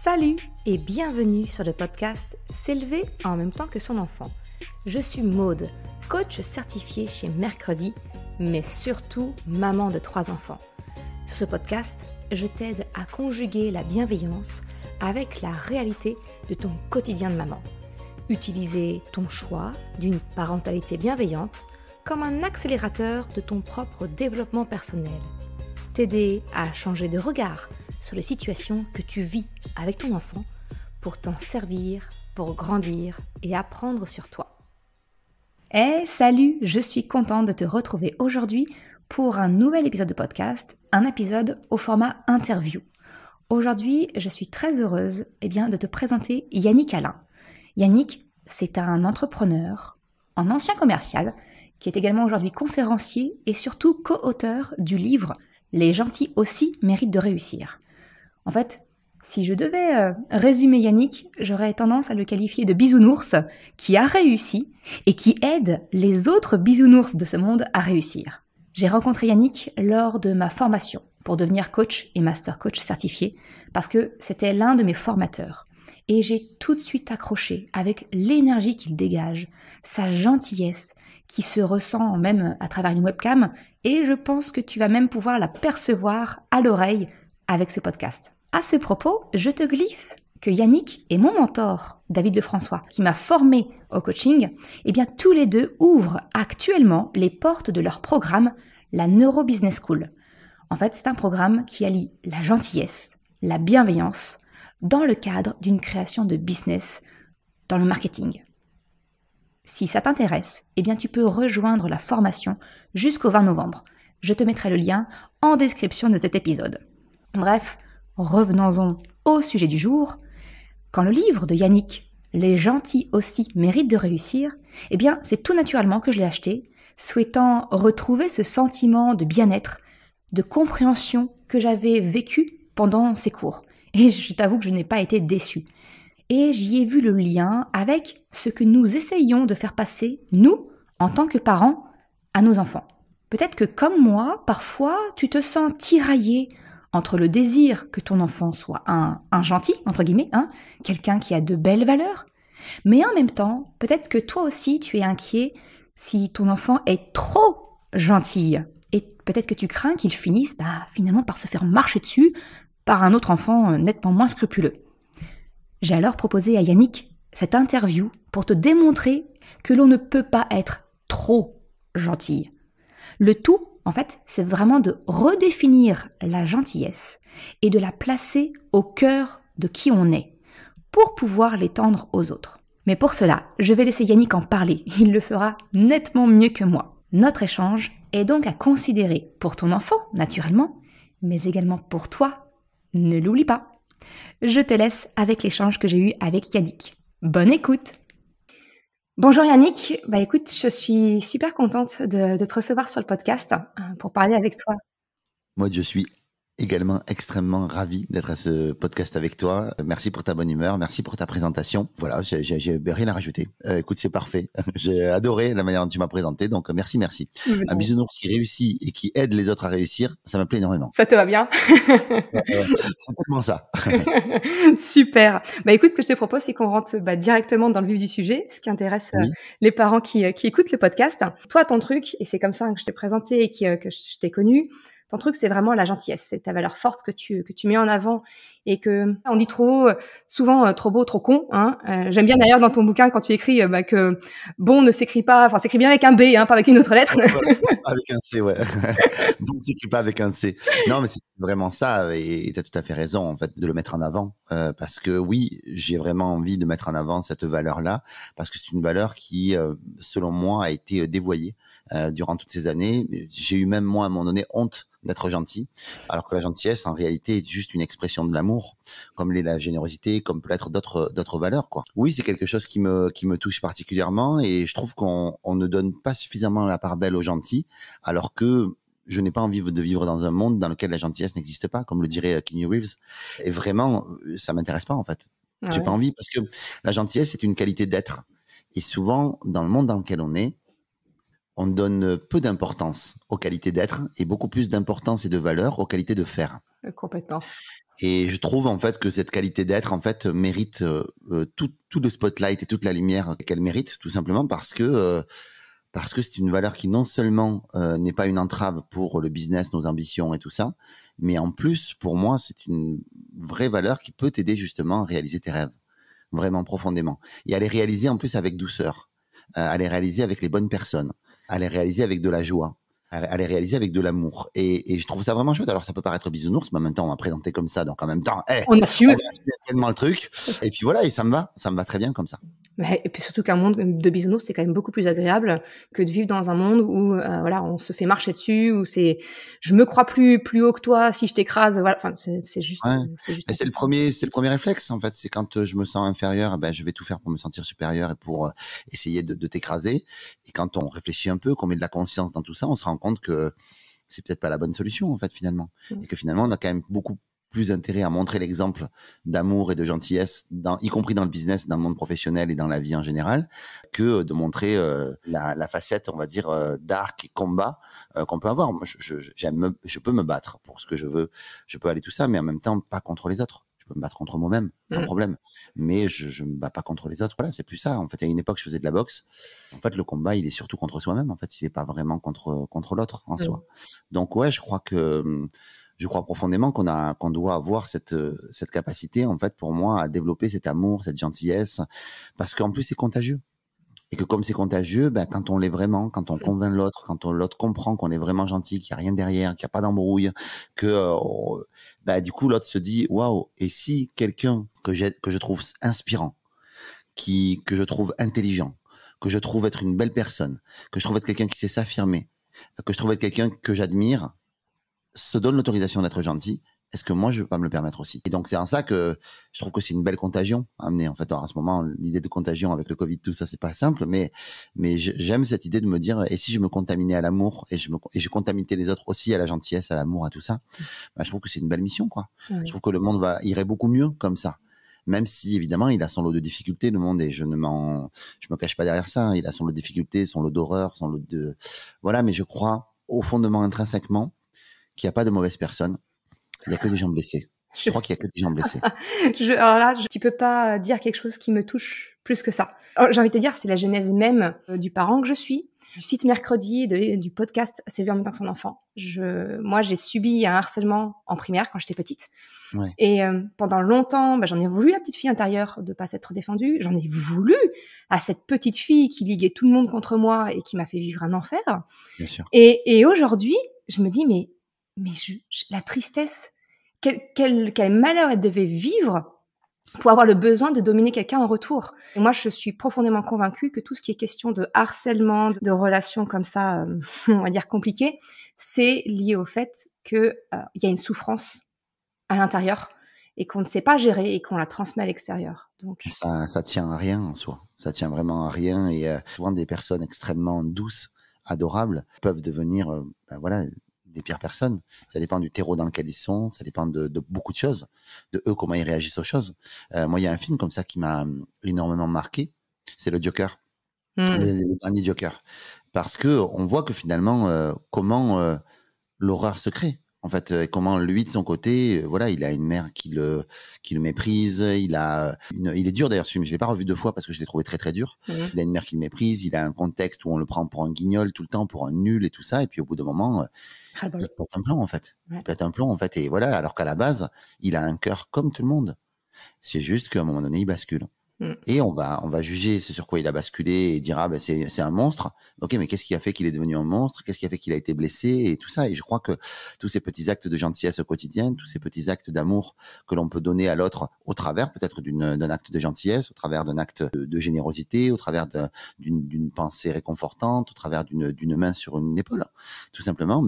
Salut et bienvenue sur le podcast S'élever en même temps que son enfant. Je suis Maude, coach certifié chez Mercredi, mais surtout maman de 3 enfants. Sur ce podcast, je t'aide à conjuguer la bienveillance avec la réalité de ton quotidien de maman. Utiliser ton choix d'une parentalité bienveillante comme un accélérateur de ton propre développement personnel. T'aider à changer de regard sur les situations que tu vis avec ton enfant pour t'en servir, pour grandir et apprendre sur toi. Salut, je suis contente de te retrouver aujourd'hui pour un nouvel épisode de podcast, un épisode au format interview. Aujourd'hui, je suis très heureuse de te présenter Yannick Alain. Yannick, c'est un entrepreneur, un ancien commercial, qui est également aujourd'hui conférencier et surtout co-auteur du livre « Les gentils aussi méritent de réussir ». En fait, si je devais résumer Yannick, j'aurais tendance à le qualifier de bisounours qui a réussi et qui aide les autres bisounours de ce monde à réussir. J'ai rencontré Yannick lors de ma formation pour devenir coach et master coach certifié parce que c'était l'un de mes formateurs. Et j'ai tout de suite accroché avec l'énergie qu'il dégage, sa gentillesse qui se ressent même à travers une webcam et je pense que tu vas même pouvoir la percevoir à l'oreille avec ce podcast. À ce propos, je te glisse que Yannick et mon mentor, David Lefrançois, qui m'a formé au coaching, tous les deux ouvrent actuellement les portes de leur programme, la Neuro Business School. En fait, c'est un programme qui allie la gentillesse, la bienveillance, dans le cadre d'une création de business dans le marketing. Si ça t'intéresse, tu peux rejoindre la formation jusqu'au 20 novembre. Je te mettrai le lien en description de cet épisode. Bref, revenons-en au sujet du jour. Quand le livre de Yannick, Les gentils aussi méritent de réussir, c'est tout naturellement que je l'ai acheté, souhaitant retrouver ce sentiment de bien-être, de compréhension que j'avais vécu pendant ces cours. Et je t'avoue que je n'ai pas été déçue. Et j'y ai vu le lien avec ce que nous essayons de faire passer, nous, en tant que parents, à nos enfants. Peut-être que comme moi, parfois, tu te sens tiraillé entre le désir que ton enfant soit un gentil, entre guillemets, quelqu'un qui a de belles valeurs, mais en même temps, peut-être que toi aussi tu es inquiet si ton enfant est trop gentil, et peut-être que tu crains qu'il finisse finalement par se faire marcher dessus par un autre enfant nettement moins scrupuleux. J'ai alors proposé à Yannick cette interview pour te démontrer que l'on ne peut pas être trop gentil. Le tout, en fait, c'est vraiment de redéfinir la gentillesse et de la placer au cœur de qui on est pour pouvoir l'étendre aux autres. Mais pour cela, je vais laisser Yannick en parler. Il le fera nettement mieux que moi. Notre échange est donc à considérer pour ton enfant, naturellement, mais également pour toi. Ne l'oublie pas. Je te laisse avec l'échange que j'ai eu avec Yannick. Bonne écoute! Bonjour Yannick, écoute, je suis super contente de te recevoir sur le podcast pour parler avec toi. Moi, je suis également extrêmement ravi d'être à ce podcast avec toi. Merci pour ta bonne humeur, merci pour ta présentation. Voilà, j'ai rien à rajouter. Écoute, c'est parfait. J'ai adoré la manière dont tu m'as présenté, donc merci. Un bisounours qui réussit et qui aide les autres à réussir, ça me plaît énormément. Ça te va bien? C'est tellement ça. Super. Écoute, ce que je te propose, c'est qu'on rentre directement dans le vif du sujet, ce qui intéresse les parents qui écoutent le podcast. Toi, ton truc, et c'est comme ça que je t'ai présenté et que je t'ai connu, ton truc, c'est vraiment la gentillesse. C'est ta valeur forte que tu mets en avant et que on dit souvent trop beau, trop con. J'aime bien d'ailleurs dans ton bouquin quand tu écris que bon ne s'écrit pas, s'écrit bien avec un B, pas avec une autre lettre. Avec un C, ouais. Bon, ne s'écrit pas avec un C. Non, mais c'est vraiment ça et tu as tout à fait raison en fait de le mettre en avant parce que oui, j'ai vraiment envie de mettre en avant cette valeur-là parce que c'est une valeur qui, selon moi, a été dévoyée durant toutes ces années. J'ai eu même moi à un moment donné honte d'être gentil, alors que la gentillesse en réalité est juste une expression de l'amour, comme l'est la générosité, comme peut être d'autres valeurs quoi. Oui, c'est quelque chose qui me touche particulièrement et je trouve qu'on ne donne pas suffisamment la part belle aux gentils, alors que je n'ai pas envie de vivre dans un monde dans lequel la gentillesse n'existe pas, comme le dirait Keanu Reeves. Et vraiment, ça m'intéresse pas en fait. J'ai pas envie parce que la gentillesse est une qualité d'être. Et souvent, dans le monde dans lequel on est, on donne peu d'importance aux qualités d'être et beaucoup plus d'importance et de valeur aux qualités de faire. Complètement. Et je trouve en fait que cette qualité d'être en fait mérite tout le spotlight et toute la lumière qu'elle mérite, tout simplement parce que c'est une valeur qui non seulement n'est pas une entrave pour le business, nos ambitions et tout ça, mais en plus pour moi c'est une vraie valeur qui peut t'aider justement à réaliser tes rêves, vraiment profondément, et à les réaliser en plus avec douceur, à les réaliser avec les bonnes personnes, à les réaliser avec de la joie, à les réaliser avec de l'amour. Et je trouve ça vraiment chouette. Alors ça peut paraître bisounours, mais en même temps on va présenter comme ça, donc en même temps, On assume. on va assumer pleinement le truc. Et puis voilà, et ça me va très bien comme ça. Et puis surtout qu'un monde de bisounours, c'est quand même beaucoup plus agréable que de vivre dans un monde où voilà, on se fait marcher dessus, où c'est je me crois plus haut que toi si je t'écrase, voilà, enfin c'est juste Ouais. c'est juste Et c'est le premier réflexe en fait, c'est quand je me sens inférieur, ben je vais tout faire pour me sentir supérieur et pour essayer de t'écraser. Et quand on réfléchit un peu, qu'on met de la conscience dans tout ça, on se rend compte que c'est peut-être pas la bonne solution en fait finalement, et que finalement on a quand même beaucoup plus intérêt à montrer l'exemple d'amour et de gentillesse, y compris dans le business, dans le monde professionnel et dans la vie en général, que de montrer la facette, on va dire, dark et combat qu'on peut avoir. Moi, je peux me battre pour ce que je veux, je peux aller tout ça, mais en même temps pas contre les autres. Je peux me battre contre moi-même, sans problème. Mais je me bats pas contre les autres. Voilà, c'est plus ça. En fait, à une époque, je faisais de la boxe. En fait, le combat, il est surtout contre soi-même. En fait, il est pas vraiment contre l'autre en soi. Donc ouais, je crois profondément qu'on doit avoir cette capacité, en fait, pour moi, à développer cet amour, cette gentillesse, parce qu'en plus, c'est contagieux. Et que comme c'est contagieux, ben, quand on l'est vraiment, quand on convainc l'autre, quand l'autre comprend qu'on est vraiment gentil, qu'il n'y a rien derrière, qu'il n'y a pas d'embrouille, que ben, du coup, l'autre se dit, waouh, et si quelqu'un que je trouve inspirant, que je trouve intelligent, que je trouve être une belle personne, que je trouve être quelqu'un qui sait s'affirmer, que je trouve être quelqu'un que j'admire, se donne l'autorisation d'être gentil, est-ce que moi je peux pas me le permettre aussi? Et donc c'est en ça que je trouve que c'est une belle contagion à amener. En fait, alors, à ce moment, l'idée de contagion avec le Covid, tout ça, c'est pas simple, mais j'aime cette idée de me dire, et si je me contaminais à l'amour et je contaminais les autres aussi à la gentillesse, à l'amour, à tout ça, bah, je trouve que c'est une belle mission, quoi. Je trouve que le monde irait beaucoup mieux comme ça. Même si évidemment il a son lot de difficultés, le monde, et je me cache pas derrière ça. Il a son lot de difficultés, son lot d'horreur, son lot de voilà. Mais je crois au fondement, intrinsèquement, qu'il n'y a pas de mauvaises personnes. Il n'y a que des gens blessés. Je crois qu'il n'y a que des gens blessés. Alors là, tu peux pas dire quelque chose qui me touche plus que ça. Alors, j'ai envie de te dire, c'est la genèse même du parent que je suis. Du site Mercredi, du podcast S'élever en même temps que son enfant. Moi, j'ai subi un harcèlement en primaire quand j'étais petite. Ouais. Et pendant longtemps, j'en ai voulu à la petite fille intérieure de pas s'être défendue. J'en ai voulu à cette petite fille qui liguait tout le monde contre moi et qui m'a fait vivre un enfer. Bien sûr. Et aujourd'hui, je me dis, mais la tristesse, quel malheur elle devait vivre pour avoir le besoin de dominer quelqu'un en retour. Et moi, je suis profondément convaincue que tout ce qui est question de harcèlement, de relations comme ça, on va dire compliquées, c'est lié au fait que y a une souffrance à l'intérieur et qu'on ne sait pas gérer et qu'on la transmet à l'extérieur. Donc ça tient à rien en soi. Ça tient vraiment à rien, et souvent des personnes extrêmement douces, adorables, peuvent devenir voilà, des pires personnes. Ça dépend du terreau dans lequel ils sont, ça dépend de beaucoup de choses, de eux, comment ils réagissent aux choses. Moi, il y a un film comme ça qui m'a énormément marqué, c'est le Joker, le dernier Joker, parce que on voit que finalement comment l'horreur se crée. En fait, comment lui de son côté, voilà, il a une mère qui le méprise. Il est dur d'ailleurs ce film. Je l'ai pas revu 2 fois parce que je l'ai trouvé très très dur. Il a une mère qui le méprise. Il a un contexte où on le prend pour un guignol tout le temps, pour un nul et tout ça. Et puis au bout d'un moment, il pète un plomb en fait. Il pète un plomb en fait. Et voilà, alors qu'à la base, il a un cœur comme tout le monde. C'est juste qu'à un moment donné, il bascule. Et on va juger ce sur quoi il a basculé et dire ah ben c'est un monstre. Ok, mais qu'est-ce qui a fait qu'il est devenu un monstre? Qu'est-ce qui a fait qu'il a été blessé et tout ça? Et je crois que tous ces petits actes de gentillesse au quotidien, tous ces petits actes d'amour que l'on peut donner à l'autre au travers peut-être d'un acte de gentillesse, au travers d'un acte de générosité, au travers d'une pensée réconfortante, au travers d'une main sur une épaule, tout simplement,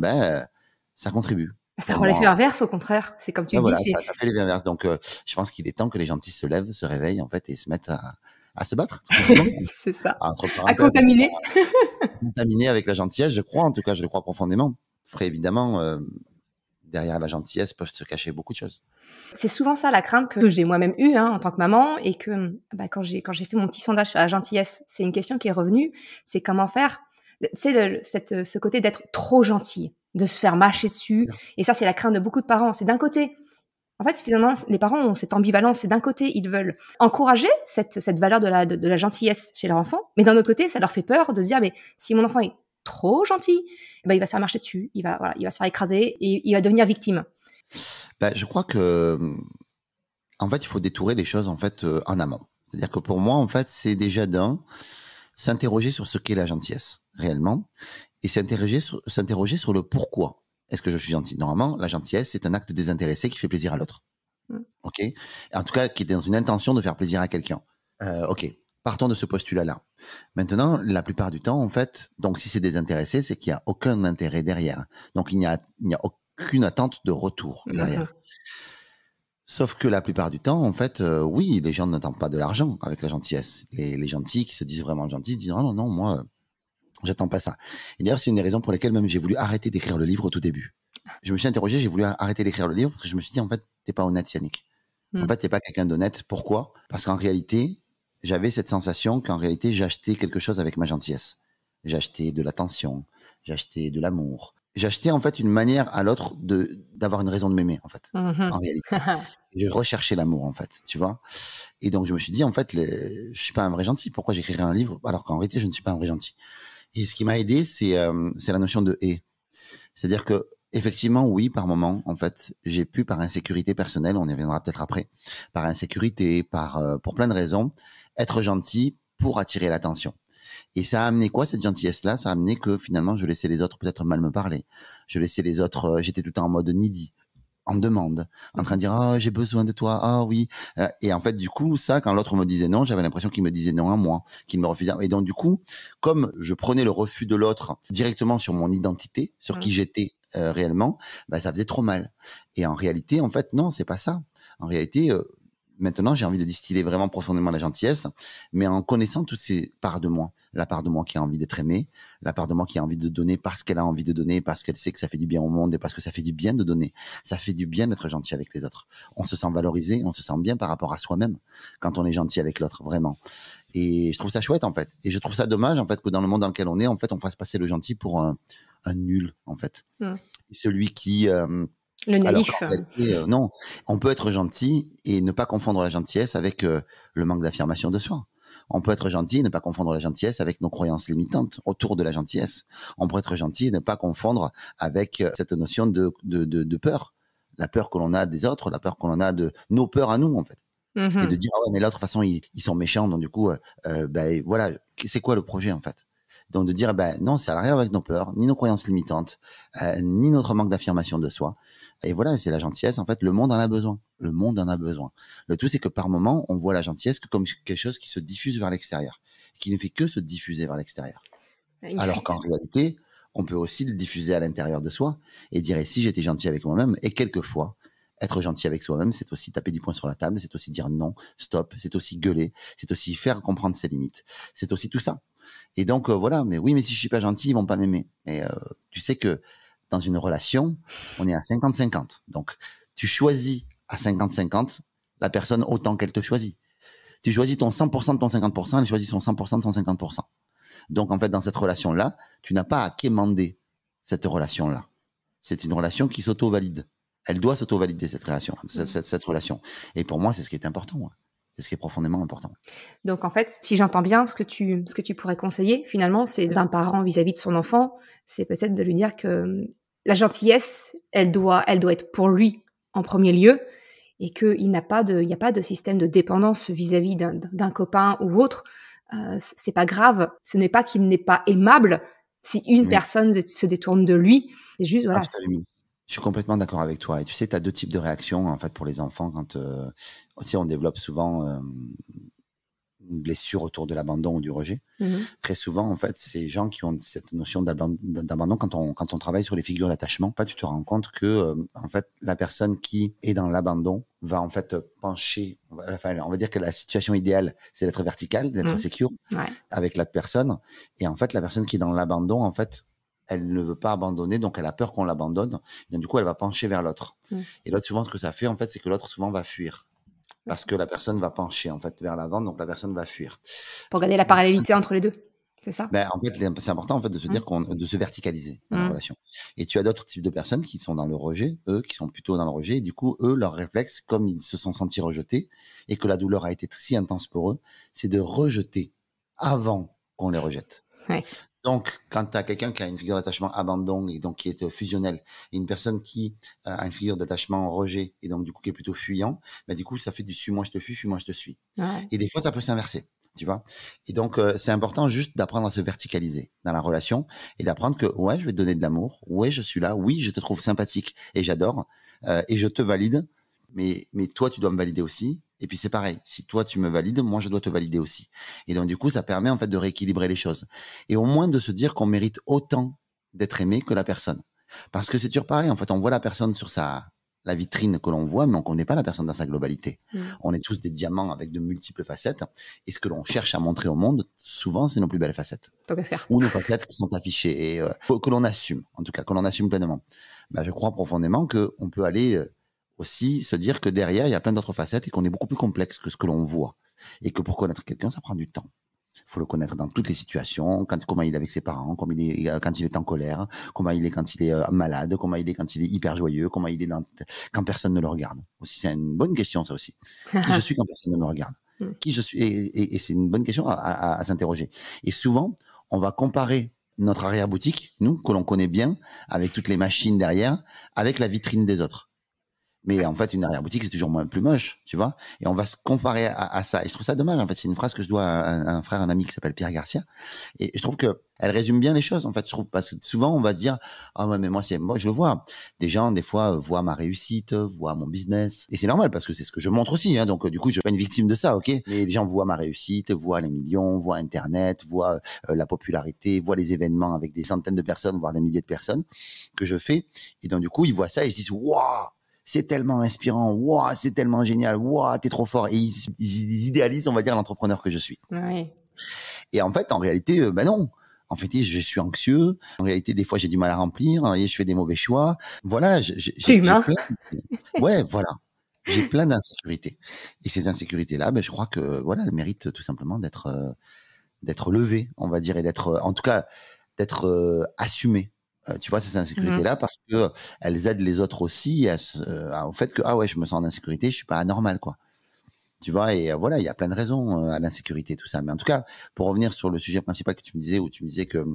ça contribue. Ça rend l'effet inverse, au contraire. C'est comme tu dis. Voilà, ça fait l'effet inverse. Donc, je pense qu'il est temps que les gentils se lèvent, se réveillent, en fait, et se mettent à se battre. C'est ça. À contaminer. Contaminer avec la gentillesse, je crois, en tout cas, je le crois profondément. Après, évidemment, derrière la gentillesse peuvent se cacher beaucoup de choses. C'est souvent ça la crainte que j'ai moi-même eue en tant que maman, et que quand j'ai fait mon petit sondage sur la gentillesse, c'est une question qui est revenue. C'est comment faire. C'est ce côté d'être trop gentil, de se faire mâcher dessus. Et ça, c'est la crainte de beaucoup de parents. C'est d'un côté, En fait, finalement, les parents ont cette ambivalence. C'est d'un côté, ils veulent encourager cette valeur de la gentillesse chez leur enfant, mais d'un autre côté, ça leur fait peur de se dire, mais si mon enfant est trop gentil, eh ben, il va se faire marcher dessus, il va se faire écraser et il va devenir victime. Je crois que, en fait, il faut détourer les choses en fait en amont. C'est-à-dire que pour moi, en fait, c'est déjà s'interroger sur ce qu'est la gentillesse réellement et s'interroger sur le pourquoi. Est-ce que je suis gentil? Normalement, la gentillesse, c'est un acte désintéressé qui fait plaisir à l'autre. Ok? En tout cas, qui est dans une intention de faire plaisir à quelqu'un. Ok. Partons de ce postulat-là. Maintenant, la plupart du temps, en fait, donc si c'est désintéressé, c'est qu'il n'y a aucun intérêt derrière. Donc il n'y a aucune attente de retour derrière. Sauf que la plupart du temps, en fait, oui, les gens n'attendent pas de l'argent avec la gentillesse. Les gentils qui se disent vraiment gentils disent non, non, moi, j'attends pas ça. Et d'ailleurs, c'est une des raisons pour lesquelles même j'ai voulu arrêter d'écrire le livre au tout début. Je me suis interrogé, j'ai voulu arrêter d'écrire le livre parce que je me suis dit, en fait, t'es pas honnête, Yannick. En fait, t'es pas quelqu'un d'honnête. Pourquoi? Parce qu'en réalité, j'avais cette sensation qu'en réalité, j'achetais quelque chose avec ma gentillesse. J'achetais de l'attention, j'achetais de l'amour. J'achetais en fait une manière à l'autre d'avoir une raison de m'aimer, en fait, en réalité. Je recherchais l'amour, en fait, tu vois. Et donc, je me suis dit, en fait, je suis pas un vrai gentil. Pourquoi j'écrirais un livre alors qu'en réalité, je ne suis pas un vrai gentil? Et ce qui m'a aidé, c'est la notion de « et ». C'est-à-dire que, effectivement, oui, par moment, en fait, j'ai pu, par insécurité personnelle, on y reviendra peut-être après, par insécurité, pour plein de raisons, être gentil pour attirer l'attention. Et ça a amené quoi, cette gentillesse-là? Ça a amené que finalement, je laissais les autres peut-être mal me parler. Je laissais les autres, j'étais tout le temps en mode needy, en demande, en train de dire ah j'ai besoin de toi, ah oui. Et en fait du coup ça, quand l'autre me disait non, j'avais l'impression qu'il me disait non à moi, qu'il me refusait. Et donc du coup, comme je prenais le refus de l'autre directement sur mon identité, sur qui j'étais réellement, ça faisait trop mal. Et en réalité, en fait non, c'est pas ça. En réalité, maintenant, j'ai envie de distiller vraiment profondément la gentillesse, mais en connaissant toutes ces parts de moi. La part de moi qui a envie d'être aimée, la part de moi qui a envie de donner parce qu'elle a envie de donner, parce qu'elle sait que ça fait du bien au monde et parce que ça fait du bien de donner. Ça fait du bien d'être gentil avec les autres. On se sent valorisé, on se sent bien par rapport à soi-même quand on est gentil avec l'autre, vraiment. Et je trouve ça chouette, en fait. Et je trouve ça dommage, en fait, que dans le monde dans lequel on est, en fait, on fasse passer le gentil pour un nul, en fait. Celui qui... le naïf. Non, on peut être gentil et ne pas confondre la gentillesse avec le manque d'affirmation de soi. On peut être gentil et ne pas confondre la gentillesse avec nos croyances limitantes autour de la gentillesse. On peut être gentil et ne pas confondre avec cette notion de peur. La peur que l'on a des autres, la peur que l'on a de nos peurs à nous, en fait. Et de dire, ah ouais, mais l'autre, de toute façon, ils sont méchants, donc du coup, voilà, c'est quoi le projet, en fait? Donc de dire, non, ça n'a rien à voir avec nos peurs, ni nos croyances limitantes, ni notre manque d'affirmation de soi. Et voilà, c'est la gentillesse. En fait, le monde en a besoin. Le monde en a besoin. Le tout, c'est que par moment, on voit la gentillesse que comme quelque chose qui se diffuse vers l'extérieur, qui ne fait que se diffuser vers l'extérieur. Alors qu'en réalité, on peut aussi le diffuser à l'intérieur de soi et dire, et si j'étais gentil avec moi-même, et quelquefois, être gentil avec soi-même, c'est aussi taper du poing sur la table, c'est aussi dire non, stop, c'est aussi gueuler, c'est aussi faire comprendre ses limites, c'est aussi tout ça. Et donc, voilà, mais oui, mais si je suis pas gentil, ils vont pas m'aimer. Et tu sais que dans une relation, on est à 50-50. Donc, tu choisis à 50-50 la personne autant qu'elle te choisit. Tu choisis ton 100% de ton 50%, elle choisit son 100% de son 50%. Donc, en fait, dans cette relation-là, tu n'as pas à quémander cette relation-là. C'est une relation qui s'auto-valide. Elle doit s'auto-valider, cette relation. Et pour moi, c'est ce qui est important. Ouais. C'est ce qui est profondément important. Donc en fait, si j'entends bien, ce que tu pourrais conseiller, finalement, c'est d'un parent vis-à-vis de son enfant, c'est peut-être de lui dire que la gentillesse, elle doit être pour lui en premier lieu, et qu'il n'y a pas de système de dépendance vis-à-vis d'un copain ou autre. C'est pas grave. Ce n'est pas qu'il n'est pas aimable si une personne se détourne de lui. C'est juste, voilà. Absolument. Je suis complètement d'accord avec toi. Et tu sais, tu as deux types de réactions, en fait, pour les enfants quand aussi on développe souvent une blessure autour de l'abandon ou du rejet. Très souvent, en fait, ces gens qui ont cette notion d'abandon, quand on travaille sur les figures d'attachement, tu te rends compte que, en fait, la personne qui est dans l'abandon va, en fait, pencher. Enfin, on va dire que la situation idéale, c'est d'être vertical, d'être secure avec l'autre personne. Et en fait, la personne qui est dans l'abandon, en fait, elle ne veut pas abandonner, donc elle a peur qu'on l'abandonne. Et donc, du coup, elle va pencher vers l'autre. Et l'autre, souvent, ce que ça fait, en fait, c'est que l'autre, souvent, va fuir. Parce que la personne va pencher, en fait, vers l'avant, donc la personne va fuir. Pour garder la parallélité entre les deux. C'est ça. Ben, en fait, c'est important en fait de se dire de se verticaliser dans la relation. Et tu as d'autres types de personnes qui sont dans le rejet, eux, qui sont plutôt dans le rejet. Et du coup, eux, leur réflexe, comme ils se sont sentis rejetés et que la douleur a été si intense pour eux, c'est de rejeter avant qu'on les rejette. Ouais. Donc, quand tu as quelqu'un qui a une figure d'attachement abandon et donc qui est fusionnel, et une personne qui a une figure d'attachement rejet et donc du coup qui est plutôt fuyant, ben du coup ça fait du suis-moi je te fuis-moi je te suis. Ouais. Et des fois ça peut s'inverser, tu vois. Et donc c'est important juste d'apprendre à se verticaliser dans la relation et d'apprendre que ouais je vais te donner de l'amour, ouais je suis là, oui je te trouve sympathique et j'adore et je te valide, mais toi tu dois me valider aussi. Et puis c'est pareil, si toi tu me valides, moi je dois te valider aussi. Et donc du coup, ça permet en fait de rééquilibrer les choses. Et au moins de se dire qu'on mérite autant d'être aimé que la personne. Parce que c'est toujours pareil, en fait, on voit la personne sur la vitrine que l'on voit, mais on ne connaît pas la personne dans sa globalité. On est tous des diamants avec de multiples facettes. Et ce que l'on cherche à montrer au monde, souvent, c'est nos plus belles facettes. Tant qu'à faire. Ou nos facettes qui sont affichées et que l'on assume, en tout cas, que l'on assume pleinement. Ben, je crois profondément qu'on peut aller aussi se dire que derrière, il y a plein d'autres facettes et qu'on est beaucoup plus complexe que ce que l'on voit. Et que pour connaître quelqu'un, ça prend du temps. Il faut le connaître dans toutes les situations, comment il est avec ses parents, quand il est en colère, comment il est quand il est malade, comment il est quand il est hyper joyeux, comment il est quand personne ne le regarde. Aussi, c'est une bonne question, ça aussi. Qui je suis quand personne ne me regarde? Qui je suis? Et c'est une bonne question à s'interroger. Et souvent, on va comparer notre arrière-boutique, nous, que l'on connaît bien, avec toutes les machines derrière, avec la vitrine des autres. Mais en fait, une arrière-boutique, c'est toujours plus moche, tu vois. Et on va se comparer à ça. Et je trouve ça dommage. En fait, c'est une phrase que je dois à un frère, un ami qui s'appelle Pierre Garcia. Et je trouve que elle résume bien les choses, en fait. Je trouve parce que souvent, on va dire, ah ouais, mais moi, je le vois. Des gens, des fois, voient ma réussite, voient mon business. Et c'est normal parce que c'est ce que je montre aussi, hein. Donc, du coup, je suis pas une victime de ça, ok? Mais les gens voient ma réussite, voient les millions, voient Internet, voient la popularité, voient les événements avec des centaines de personnes, voire des milliers de personnes que je fais. Et donc, du coup, ils voient ça et ils se disent, waouh! C'est tellement inspirant, waouh, c'est tellement génial, waouh, t'es trop fort. Et ils idéalisent, on va dire, l'entrepreneur que je suis. Ouais. Et en fait, en réalité, ben non. En fait, je suis anxieux. En réalité, des fois, j'ai du mal à remplir. Et je fais des mauvais choix. Voilà, j'ai Humain. ouais, voilà. J'ai plein d'insécurités. Et ces insécurités-là, ben, je crois que voilà, elles méritent tout simplement d'être levées, on va dire, et d'être, en tout cas, d'être assumées. Tu vois, ces insécurités-là, parce que elles aident les autres aussi au fait que, ah ouais, je me sens en insécurité, je suis pas anormal, quoi. Tu vois, et voilà, il y a plein de raisons à l'insécurité, tout ça. Mais en tout cas, pour revenir sur le sujet principal que tu me disais, où tu me disais que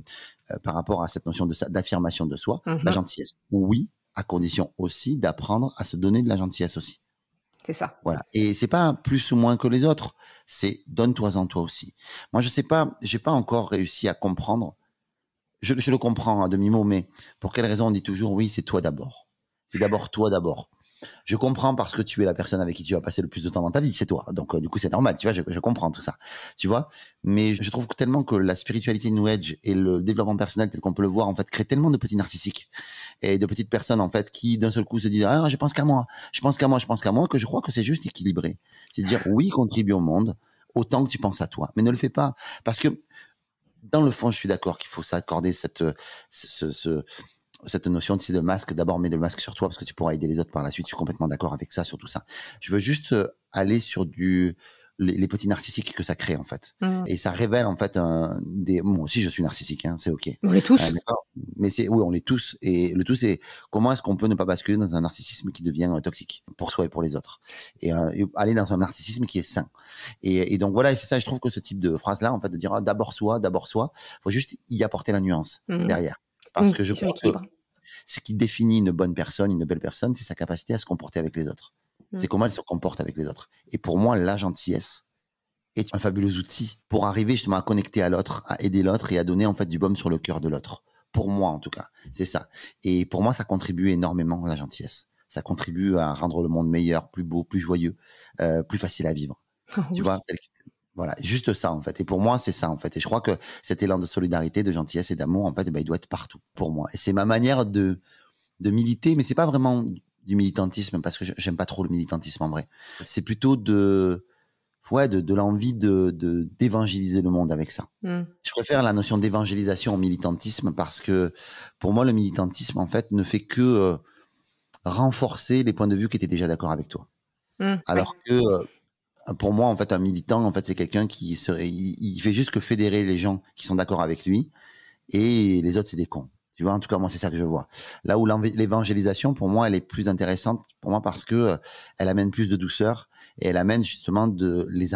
par rapport à cette notion d'affirmation de soi, la gentillesse, oui, à condition aussi d'apprendre à se donner de la gentillesse aussi. C'est ça. Voilà. Et c'est pas plus ou moins que les autres, c'est donne-toi-en toi aussi. Moi, je sais pas, j'ai pas encore réussi à comprendre. Je le comprends à demi-mot, mais pour quelle raison on dit toujours oui, c'est toi d'abord. C'est d'abord toi d'abord. Je comprends parce que tu es la personne avec qui tu vas passer le plus de temps dans ta vie, c'est toi. Donc du coup, c'est normal, tu vois, je comprends tout ça. Tu vois, mais je trouve que tellement que la spiritualité New Age et le développement personnel tel qu'on peut le voir en fait crée tellement de petits narcissiques et de petites personnes en fait qui d'un seul coup se disent ah, je pense qu'à moi, je pense qu'à moi, je pense qu'à moi, que je crois que c'est juste équilibré. C'est dire oui, contribue au monde autant que tu penses à toi, mais ne le fais pas parce que dans le fond, je suis d'accord qu'il faut s'accorder cette notion de masque. D'abord, mets le masque sur toi parce que tu pourras aider les autres par la suite. Je suis complètement d'accord avec ça, sur tout ça. Je veux juste aller sur les petits narcissiques que ça crée, en fait. Et ça révèle, en fait, moi aussi, je suis narcissique, hein, c'est OK. On est tous. D'accord. Mais oui, on l'est tous. Et le tout, c'est comment est-ce qu'on peut ne pas basculer dans un narcissisme qui devient toxique pour soi et pour les autres. Et aller dans un narcissisme qui est sain. Et donc, voilà, et c'est ça, je trouve que ce type de phrase-là, en fait, de dire d'abord soi, faut juste y apporter la nuance derrière. Parce que je crois que ce qui définit une bonne personne, une belle personne, c'est sa capacité à se comporter avec les autres. C'est comment elle se comporte avec les autres. Et pour moi, la gentillesse est un fabuleux outil pour arriver justement à connecter à l'autre, à aider l'autre et à donner en fait du baume sur le cœur de l'autre. Pour moi, en tout cas, c'est ça. Et pour moi, ça contribue énormément, la gentillesse. Ça contribue à rendre le monde meilleur, plus beau, plus joyeux, plus facile à vivre. Tu vois, voilà, juste ça en fait. Et pour moi, c'est ça en fait. Et je crois que cet élan de solidarité, de gentillesse et d'amour, en fait, il doit être partout pour moi. Et c'est ma manière de militer, mais c'est pas vraiment du militantisme parce que j'aime pas trop le militantisme en vrai. C'est plutôt de l'envie d'évangéliser le monde avec ça. Je préfère la notion d'évangélisation au militantisme parce que pour moi, le militantisme en fait ne fait que renforcer les points de vue qui étaient déjà d'accord avec toi. Alors que pour moi, en fait, un militant, en fait, c'est quelqu'un il fait juste que fédérer les gens qui sont d'accord avec lui, et les autres, c'est des cons. Tu vois, en tout cas, moi, c'est ça que je vois. Là où l'évangélisation, pour moi, elle est plus intéressante, pour moi, parce que elle amène plus de douceur, et elle amène justement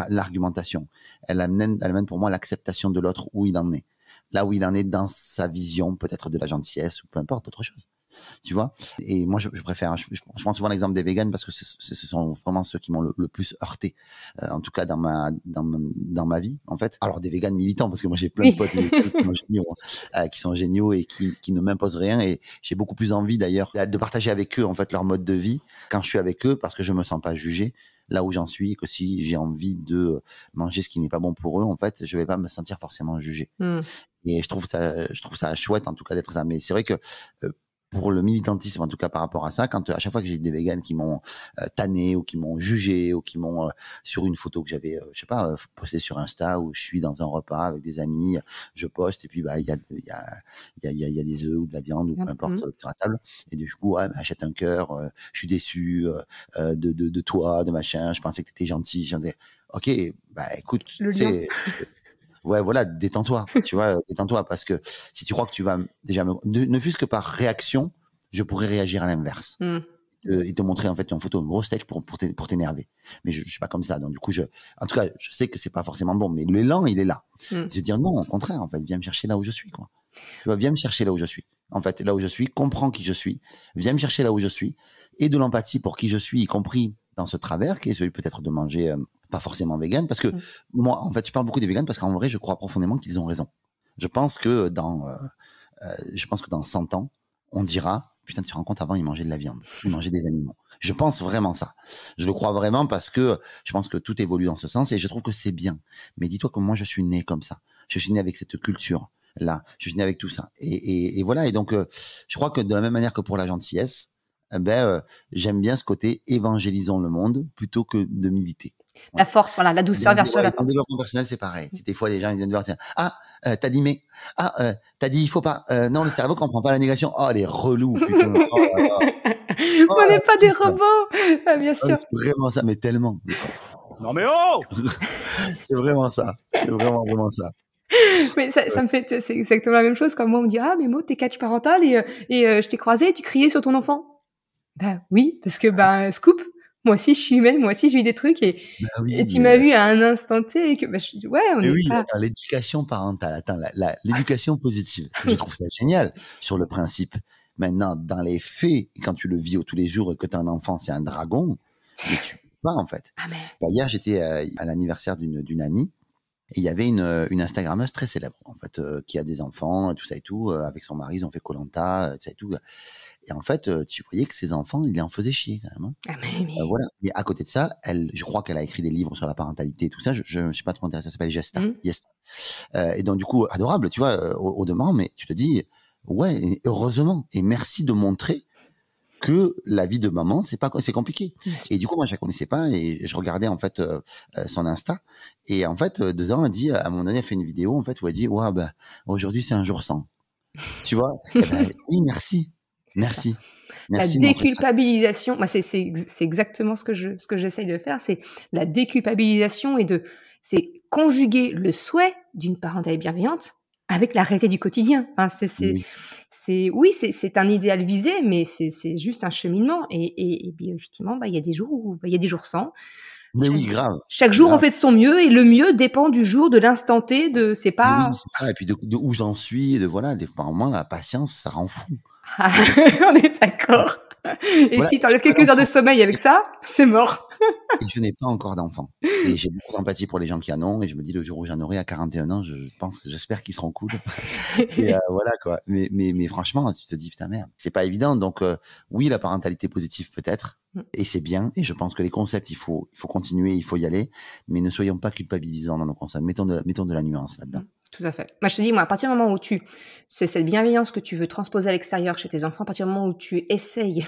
l'argumentation. Elle amène pour moi l'acceptation de l'autre où il en est. Là où il en est dans sa vision, peut-être de la gentillesse, ou peu importe, autre chose. Tu vois. Et moi, je préfère, je prends souvent l'exemple des véganes parce que ce sont vraiment ceux qui m'ont le plus heurté, en tout cas dans ma vie, en fait. Alors, des véganes militants, parce que moi, j'ai plein de Oui. potes qui sont géniaux et qui ne m'imposent rien, et j'ai beaucoup plus envie, d'ailleurs, de partager avec eux, en fait, leur mode de vie quand je suis avec eux, parce que je me sens pas jugé là où j'en suis, et que si j'ai envie de manger ce qui n'est pas bon pour eux, en fait, je vais pas me sentir forcément jugé. Et je trouve ça chouette, en tout cas, d'être ça. Mais c'est vrai que, pour le militantisme, en tout cas par rapport à ça, quand à chaque fois que j'ai des véganes qui m'ont tanné, ou qui m'ont jugé, ou qui m'ont sur une photo que j'avais, je sais pas, postée sur Insta, où je suis dans un repas avec des amis, je poste, et puis il y a des œufs ou de la viande ou peu importe sur la table, et du coup achète un cœur, je suis déçu de toi, de machin, je pensais que t'étais gentil, j'en disais, ok, écoute, tu Le lien. sais. Ouais, voilà, détends-toi, tu vois, détends-toi, parce que si tu crois que tu vas déjà ne fût-ce que par réaction, je pourrais réagir à l'inverse. Et te montrer, en fait, en photo une grosse tête pour t'énerver. Mais je suis pas comme ça. Donc, du coup, en tout cas, je sais que c'est pas forcément bon, mais l'élan, il est là. C'est dire non, au contraire, en fait, viens me chercher là où je suis, quoi. Tu vois, viens me chercher là où je suis. En fait, là où je suis, comprends qui je suis. Viens me chercher là où je suis. Et de l'empathie pour qui je suis, y compris dans ce travers, qui est celui peut-être de manger, pas forcément vegan, parce que moi, en fait, je parle beaucoup des végans parce qu'en vrai, je crois profondément qu'ils ont raison. Je pense que dans 100 ans, on dira, putain, tu te rends compte, avant, ils mangeaient de la viande, ils mangeaient des animaux. Je pense vraiment ça. Je le crois vraiment, parce que je pense que tout évolue dans ce sens, et je trouve que c'est bien. Mais dis-toi que moi, je suis né comme ça. Je suis né avec cette culture là. Je suis né avec tout ça. Et voilà. Et donc, je crois que de la même manière que pour la gentillesse, j'aime bien ce côté évangélisons le monde plutôt que de militer. La force, voilà, la douceur versus la En force. développement personnel, c'est pareil. C'est des fois, les gens, ils viennent de voir, tiens, t'as dit mais, t'as dit il faut pas, non, le cerveau comprend pas la négation. Oh, les relous, putain. Oh là là. Oh On là, n'est pas c'est des ça. robots, bien sûr. C'est vraiment ça, mais tellement. Non mais oh! C'est vraiment ça. C'est vraiment, vraiment ça. Mais ça me fait, c'est exactement la même chose quand moi on me dit mais Maud, t'es coach parental et je t'ai croisé et tu criais sur ton enfant. Ben oui, parce que scoop, moi aussi je suis humaine, moi aussi j'ai eu des trucs et tu Oui. m'as vu à un instant T et que je dis ouais, on Mais n'est oui, pas. attends, l'éducation parentale, l'éducation positive, je trouve ça génial sur le principe. Maintenant, dans les faits, quand tu le vis tous les jours et que t'as un enfant, c'est un dragon, mais tu peux pas, en fait. Ah mais Hier, j'étais à l'anniversaire d'une amie, et il y avait une Instagrammeuse très célèbre, en fait, qui a des enfants, et tout ça et tout, avec son mari, ils ont fait koh-lanta, tout ça et tout. Et en fait, tu voyais que ses enfants, il en faisait chier, quand même, hein. ah mais Voilà. Mais à côté de ça, je crois qu'elle a écrit des livres sur la parentalité et tout ça. Je suis pas trop intéressé. Ça s'appelle Gesta. Gesta. Et donc, du coup, adorable, tu vois, au demeurant, mais tu te dis, ouais, et heureusement, et merci de montrer que la vie de maman, c'est compliqué. Et du coup, moi, je la connaissais pas, et je regardais, en fait, son Insta. Et en fait, dedans, elle dit, à un moment donné, elle fait une vidéo, en fait, où elle dit, ouais, aujourd'hui, c'est un jour sans. Tu vois? Eh ben, oui, merci. c'est ça. Merci. La Merci de montrer ça. déculpabilisation, moi c'est exactement ce que j'essaye de faire, c'est la déculpabilisation c'est conjuguer le souhait d'une parentalité bienveillante avec la réalité du quotidien. Enfin, Oui. c'est un idéal visé, mais c'est juste un cheminement. Et bien, effectivement, il y a des jours où, il y a des jours sans. Mais oui, grave. Chaque jour, on Grave. fait de son mieux, et le mieux dépend du jour, de l'instant T, c'est Mais oui, pas. c'est ça. Et puis de où j'en suis, voilà, par moments, la patience, ça rend fou. On est d'accord. Et Voilà, si et t'enlèves j'ai pas quelques heures de d'enfant. sommeil avec ça, c'est mort. Et je n'ai pas encore d'enfant. Et j'ai beaucoup d'empathie pour les gens qui en ont. Et je me dis, le jour où j'en aurai à 41 ans, j'espère qu'ils seront cool. Et voilà, quoi. Mais franchement, tu te dis, putain, merde, c'est pas évident. Donc, oui, la parentalité positive, peut-être. Et c'est bien. Et je pense que les concepts, il faut continuer, il faut y aller. Mais ne soyons pas culpabilisants dans nos concepts. Mettons de la nuance là-dedans. Tout à fait. Moi, je te dis, à partir du moment où c'est cette bienveillance que tu veux transposer à l'extérieur chez tes enfants, à partir du moment où tu essayes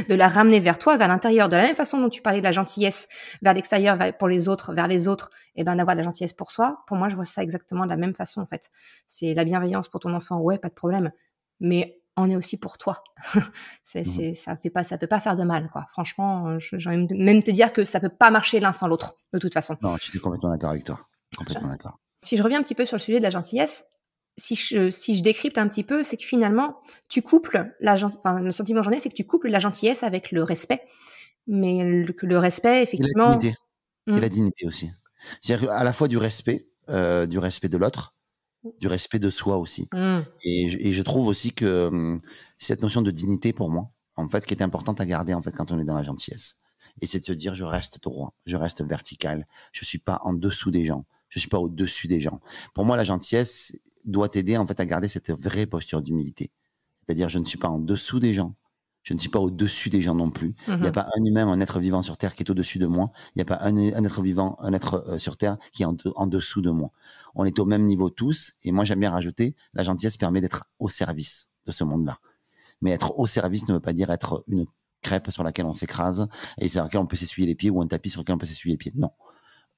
de la ramener vers toi, vers l'intérieur, de la même façon dont tu parlais de la gentillesse vers l'extérieur, pour les autres, vers les autres, et d'avoir de la gentillesse pour soi, pour moi, je vois ça exactement de la même façon, en fait. C'est la bienveillance pour ton enfant, ouais, pas de problème. Mais en est aussi pour toi. Ça peut pas faire de mal, quoi. Franchement, j'ai envie de même te dire que ça peut pas marcher l'un sans l'autre, de toute façon. Non, je suis complètement d'accord avec toi. Complètement d'accord. Si je reviens un petit peu sur le sujet de la gentillesse, si je décrypte un petit peu, c'est que finalement, tu couples le sentiment que j'en ai, c'est que tu couples la gentillesse avec le respect. Mais que le respect, Et la effectivement. dignité. Et la dignité aussi. C'est-à-dire à la fois du respect de l'autre, du respect de soi aussi. Et je trouve aussi que cette notion de dignité pour moi, en fait, qui est importante à garder en fait quand on est dans la gentillesse. Et c'est de se dire, je reste droit, je reste vertical, je suis pas en dessous des gens, je suis pas au-dessus des gens. Pour moi, la gentillesse doit t'aider en fait à garder cette vraie posture d'humilité. C'est-à-dire, je ne suis pas en dessous des gens, je ne suis pas au-dessus des gens non plus. Il n'y a pas un humain, un être vivant sur Terre qui est au-dessus de moi. Il n'y a pas un être vivant, un être sur Terre qui est en dessous de moi. On est au même niveau tous. Et moi, j'aime bien rajouter, la gentillesse permet d'être au service de ce monde-là. Mais être au service ne veut pas dire être une crêpe sur laquelle on s'écrase et sur laquelle on peut s'essuyer les pieds ou un tapis sur lequel on peut s'essuyer les pieds. Non.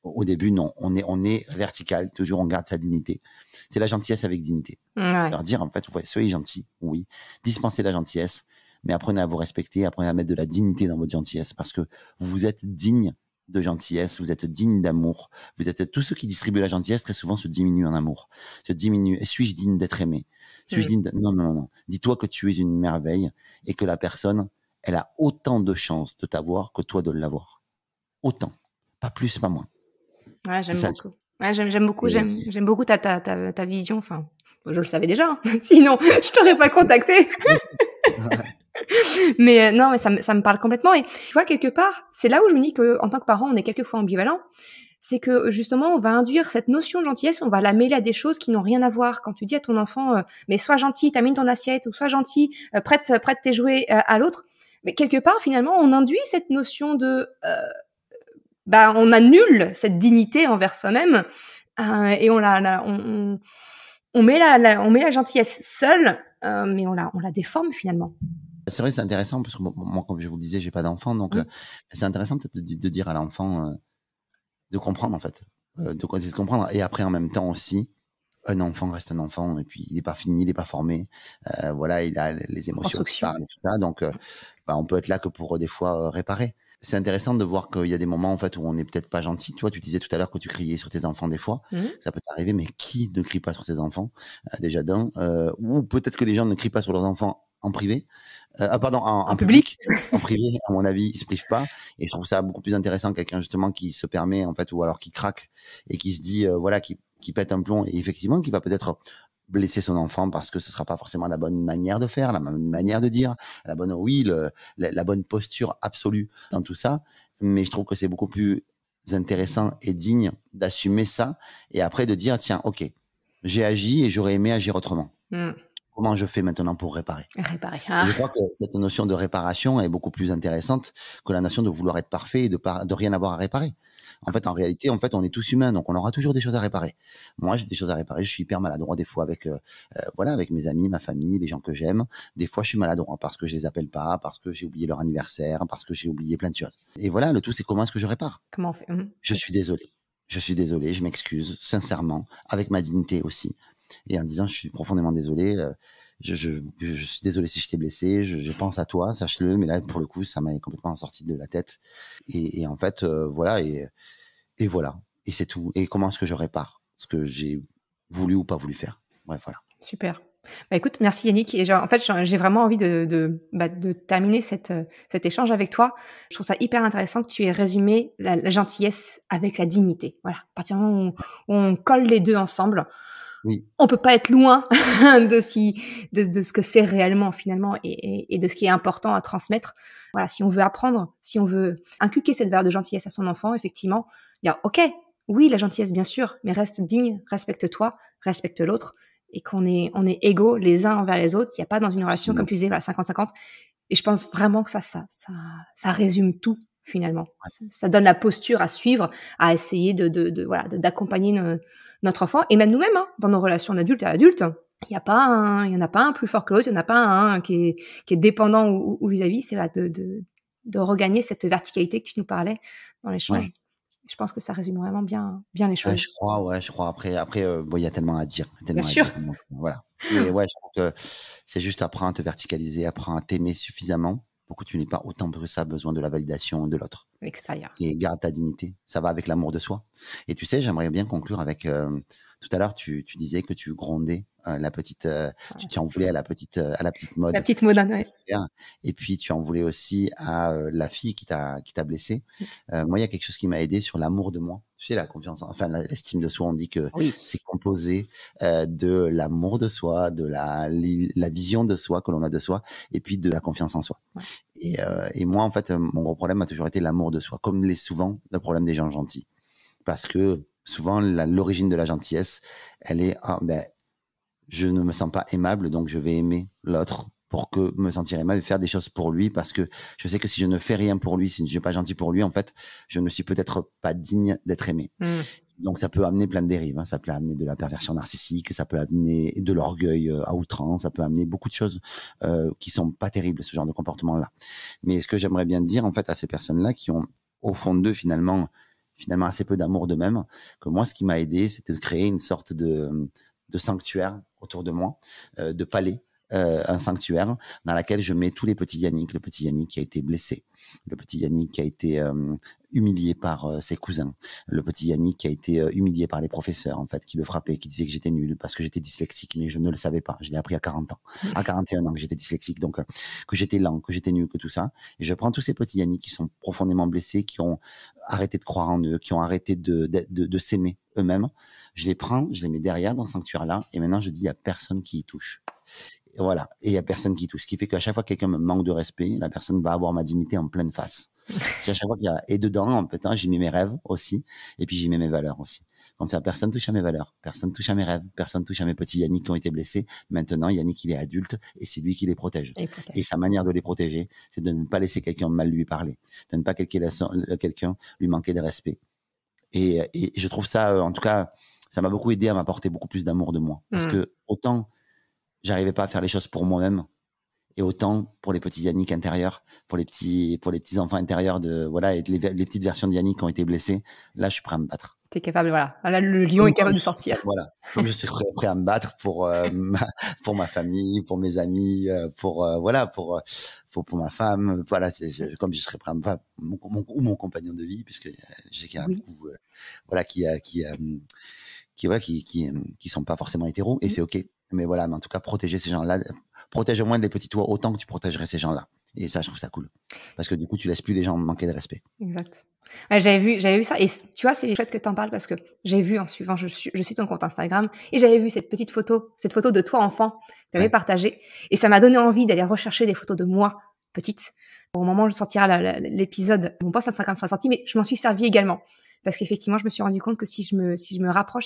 Au début, non. On est vertical. Toujours, on garde sa dignité. C'est la gentillesse avec dignité. Ouais. Leur dire, en fait, ouais, soyez gentils. Oui. Dispensez la gentillesse. Mais apprenez à vous respecter, apprenez à mettre de la dignité dans votre gentillesse parce que vous êtes digne de gentillesse, vous êtes digne d'amour. Vous êtes tous ceux qui distribuent la gentillesse très souvent se diminuent en amour, se diminuent. Et suis-je digne d'être aimé? Suis-je digne non. Dis-toi que tu es une merveille et que la personne, elle a autant de chances de t'avoir que toi de l'avoir. Autant, pas plus, pas moins. Ouais, j'aime beaucoup. Ouais, j'aime beaucoup. J'aime beaucoup ta vision. Enfin, je le savais déjà. Hein. Sinon, je t'aurais pas contacté. Mais non, mais ça me parle complètement. Et tu vois, quelque part, c'est là où je me dis que en tant que parent, on est quelquefois ambivalent. C'est que justement, on va induire cette notion de gentillesse, on va la mêler à des choses qui n'ont rien à voir. Quand tu dis à ton enfant, mais sois gentil, termine ton assiette, ou sois gentil, prête tes jouets à l'autre. Mais quelque part, finalement, on induit cette notion de, on annule cette dignité envers soi-même et on met la gentillesse seule, mais on la déforme finalement. C'est vrai, c'est intéressant parce que moi, comme je vous le disais, j'ai pas d'enfant, donc c'est intéressant peut-être de dire à l'enfant de comprendre en fait, de comprendre. Et après, en même temps aussi, un enfant reste un enfant et puis il est pas fini, il est pas formé. Voilà, il a les émotions qui parlent et tout ça, donc on peut être là que pour des fois réparer. C'est intéressant de voir qu'il y a des moments en fait où on n'est peut-être pas gentil. Toi, tu disais tout à l'heure que tu criais sur tes enfants des fois. Ça peut t'arriver, mais qui ne crie pas sur ses enfants déjà d'un ou peut-être que les gens ne crient pas sur leurs enfants en privé. En public. En privé, à mon avis, ils se privent pas. Et je trouve ça beaucoup plus intéressant que quelqu'un justement qui se permet en fait, ou alors qui craque et qui se dit qui pète un plomb et effectivement qui va peut-être blesser son enfant parce que ce sera pas forcément la bonne manière de faire, la bonne manière de dire, la bonne la bonne posture absolue dans tout ça. Mais je trouve que c'est beaucoup plus intéressant et digne d'assumer ça et après de dire tiens, ok, j'ai agi et j'aurais aimé agir autrement. Comment je fais maintenant pour réparer? Je crois que cette notion de réparation est beaucoup plus intéressante que la notion de vouloir être parfait et de rien avoir à réparer. En fait, en réalité, on est tous humains, donc on aura toujours des choses à réparer. Moi, j'ai des choses à réparer. Je suis hyper maladroit des fois avec mes amis, ma famille, les gens que j'aime. Des fois, je suis maladroit parce que je les appelle pas, parce que j'ai oublié leur anniversaire, parce que j'ai oublié plein de choses. Et voilà, le tout, c'est comment est-ce que je répare? Comment on fait? Je suis désolé, je m'excuse sincèrement, avec ma dignité aussi. Et en disant, je suis profondément désolé. Je suis désolé si je t'ai blessé. Je pense à toi, sache-le. Mais là, pour le coup, ça m'a complètement sorti de la tête. Et en fait, voilà. Et voilà. Et c'est tout. Et comment est-ce que je répare ce que j'ai voulu ou pas voulu faire? Bref, voilà. Super. Écoute, merci Yannick. Et en fait, j'ai vraiment envie de terminer cet échange avec toi. Je trouve ça hyper intéressant que tu aies résumé la gentillesse avec la dignité. Voilà. À partir du moment où on colle les deux ensemble, oui. On peut pas être loin de ce que c'est réellement finalement et de ce qui est important à transmettre. Voilà, si on veut apprendre, si on veut inculquer cette valeur de gentillesse à son enfant, effectivement, dire ok, oui, la gentillesse bien sûr, mais reste digne, respecte-toi, respecte l'autre et on est égaux les uns envers les autres. Il n'y a pas dans une relation comme tu disais, voilà, 50-50. Et je pense vraiment que ça résume tout finalement. Ça donne la posture à suivre, à essayer d'accompagner notre enfant et même nous-mêmes dans nos relations d'adulte à adulte. Il y en a pas un plus fort que l'autre, il y en a pas un qui est dépendant ou vis-à-vis. C'est de regagner cette verticalité que tu nous parlais dans l'échange. Je pense que ça résume vraiment bien les choses. Je crois. Après, bon, il y a tellement à dire. Bien sûr. Donc, voilà. Mais ouais, je crois que c'est juste apprendre à te verticaliser, apprendre à t'aimer suffisamment pour que tu n'aies pas autant que ça besoin de la validation de l'autre. L'extérieur. Et garde ta dignité. Ça va avec l'amour de soi. Et tu sais, j'aimerais bien conclure avec... tout à l'heure, tu disais que tu grondais la petite... tu en voulais à la petite Maud. La petite Maud, ouais. Et puis, tu en voulais aussi à la fille qui t'a blessé. Moi, il y a quelque chose qui m'a aidé sur l'amour de moi. Tu sais, la confiance, enfin, l'estime de soi, on dit que c'est composé de l'amour de soi, de la vision de soi que l'on a de soi, et puis de la confiance en soi. Ouais. Et moi, en fait, mon gros problème a toujours été l'amour de soi, comme l'est souvent le problème des gens gentils. Parce que souvent, l'origine de la gentillesse, elle est, je ne me sens pas aimable, donc je vais aimer l'autre pour que me sentir aimable et faire des choses pour lui, parce que je sais que si je ne fais rien pour lui, si je ne suis pas gentil pour lui, en fait, je ne suis peut-être pas digne d'être aimé. Donc ça peut amener plein de dérives, hein. Ça peut amener de la perversion narcissique, ça peut amener de l'orgueil à outrance, ça peut amener beaucoup de choses qui sont pas terribles, ce genre de comportement-là. Mais ce que j'aimerais bien dire, en fait, à ces personnes-là qui ont au fond d'eux finalement assez peu d'amour d'eux-mêmes, que moi, ce qui m'a aidé, c'était de créer une sorte de sanctuaire autour de moi, de palais, un sanctuaire dans lequel je mets tous les petits Yannick, le petit Yannick qui a été blessé, le petit Yannick qui a été humilié par ses cousins, le petit Yannick qui a été humilié par les professeurs, en fait, qui le frappaient, qui disaient que j'étais nul parce que j'étais dyslexique, mais je ne le savais pas. Je l'ai appris à 40 ans, à 41 ans que j'étais dyslexique, donc que j'étais lent, que j'étais nul, que tout ça. Et je prends tous ces petits Yannick qui sont profondément blessés, qui ont arrêté de croire en eux, qui ont arrêté de s'aimer eux-mêmes. Je les prends, je les mets derrière dans ce sanctuaire-là, et maintenant je dis, il y a personne qui y touche. Et voilà. Et il y a personne qui touche. Ce qui fait qu'à chaque fois que quelqu'un me manque de respect, la personne va avoir ma dignité en pleine face. Si à chaque fois qu'il y a, et dedans, en fait, j'y mets mes rêves aussi, et puis j'y mets mes valeurs aussi. Comme ça, personne touche à mes valeurs, personne touche à mes rêves, personne touche à mes petits Yannick qui ont été blessés. Maintenant, Yannick, il est adulte, et c'est lui qui les protège. Et sa manière de les protéger, c'est de ne pas laisser quelqu'un mal lui parler, de ne pas quelqu'un lui manquer de respect. Et je trouve ça, en tout cas, ça m'a beaucoup aidé à m'apporter beaucoup plus d'amour de moi. Parce que autant j'arrivais pas à faire les choses pour moi-même, et autant pour les petits Yannick intérieurs, pour les petits enfants intérieurs et les petites versions de Yannick qui ont été blessés, là, je suis prêt à me battre. T'es capable, voilà. Là, le lion est capable de sortir. Voilà. Comme je suis prêt à me battre pour ma famille, pour mes amis, pour ma femme. Voilà, comme je serais prêt à me battre, mon compagnon de vie, puisque je sais qu'il y en a beaucoup, qui sont pas forcément hétéros, et c'est ok. Mais voilà, mais en tout cas, protéger ces gens-là, protège au moins les petits toits autant que tu protégerais ces gens-là. Et ça, je trouve ça cool. Parce que du coup, tu laisses plus les gens manquer de respect. Exact. Ouais, j'avais vu ça. Et tu vois, c'est chouette que t'en parles parce que j'ai vu en suivant, je suis ton compte Instagram, et j'avais vu cette photo de toi enfant que t'avais partagée. Et ça m'a donné envie d'aller rechercher des photos de moi, petite. Au moment où je sortira l'épisode, mon post Instagram sera sorti, mais je m'en suis servi également. Parce qu'effectivement, je me suis rendu compte que si je me rapproche,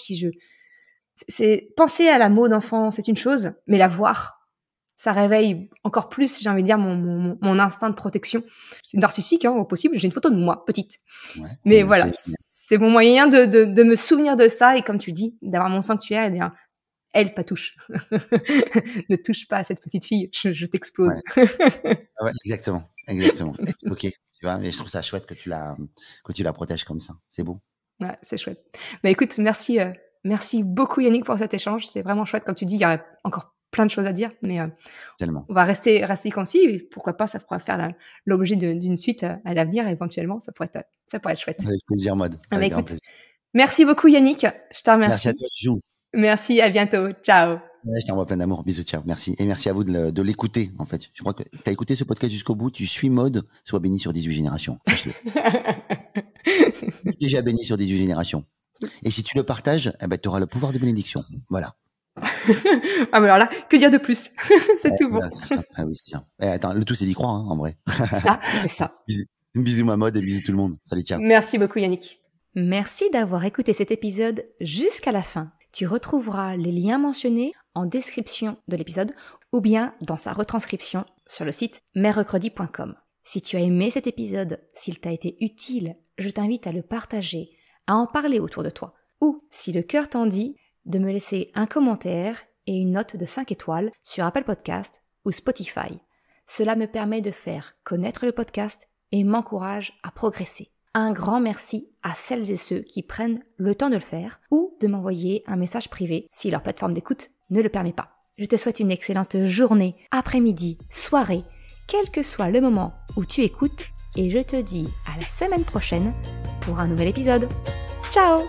c'est penser à la Maud d'enfant, c'est une chose, mais la voir, ça réveille encore plus, j'ai envie de dire, mon instinct de protection. C'est narcissique, au possible. J'ai une photo de moi, petite. Ouais, mais voilà, c'est mon moyen de me souvenir de ça, et comme tu dis, d'avoir mon sanctuaire et de dire, elle, pas touche. Ne touche pas à cette petite fille, je t'explose. Ouais, exactement. C'est ok. Tu vois, mais je trouve ça chouette que tu la protèges comme ça. C'est beau. Ouais, c'est chouette. Bah écoute, merci beaucoup Yannick pour cet échange. C'est vraiment chouette. Comme tu dis, il y a encore plein de choses à dire, mais tellement. On va rester concis. Et pourquoi pas, ça pourra faire l'objet d'une suite à l'avenir éventuellement. Ça pourrait être chouette. Avec plaisir, Maud. Écoute, merci beaucoup Yannick. Je te remercie. Merci à toi, Jou. Merci, à bientôt. Ciao. Ouais, je t'envoie plein d'amour. Bisous, ciao. Merci. Et merci à vous de l'écouter, en fait. Je crois que tu as écouté ce podcast jusqu'au bout. Tu suis Maud. Sois béni sur 18 générations. Sache-le. Déjà béni sur 18 générations. Et si tu le partages, tu auras le pouvoir de bénédiction. Voilà. Ah, mais alors là, que dire de plus? C'est tout bon. Ah oui, c'est ça. Attends, le tout, c'est d'y croire, en vrai. C'est ça. Bisous, ma Maud, et bisous tout le monde. Salut, ciao. Merci beaucoup, Yannick. Merci d'avoir écouté cet épisode jusqu'à la fin. Tu retrouveras les liens mentionnés en description de l'épisode ou bien dans sa retranscription sur le site merrecredi.com. Si tu as aimé cet épisode, s'il t'a été utile, je t'invite à le partager, à en parler autour de toi. Ou, si le cœur t'en dit, de me laisser un commentaire et une note de 5 étoiles sur Apple Podcast ou Spotify. Cela me permet de faire connaître le podcast et m'encourage à progresser. Un grand merci à celles et ceux qui prennent le temps de le faire ou de m'envoyer un message privé si leur plateforme d'écoute ne le permet pas. Je te souhaite une excellente journée, après-midi, soirée, quel que soit le moment où tu écoutes et je te dis à la semaine prochaine pour un nouvel épisode. Ciao!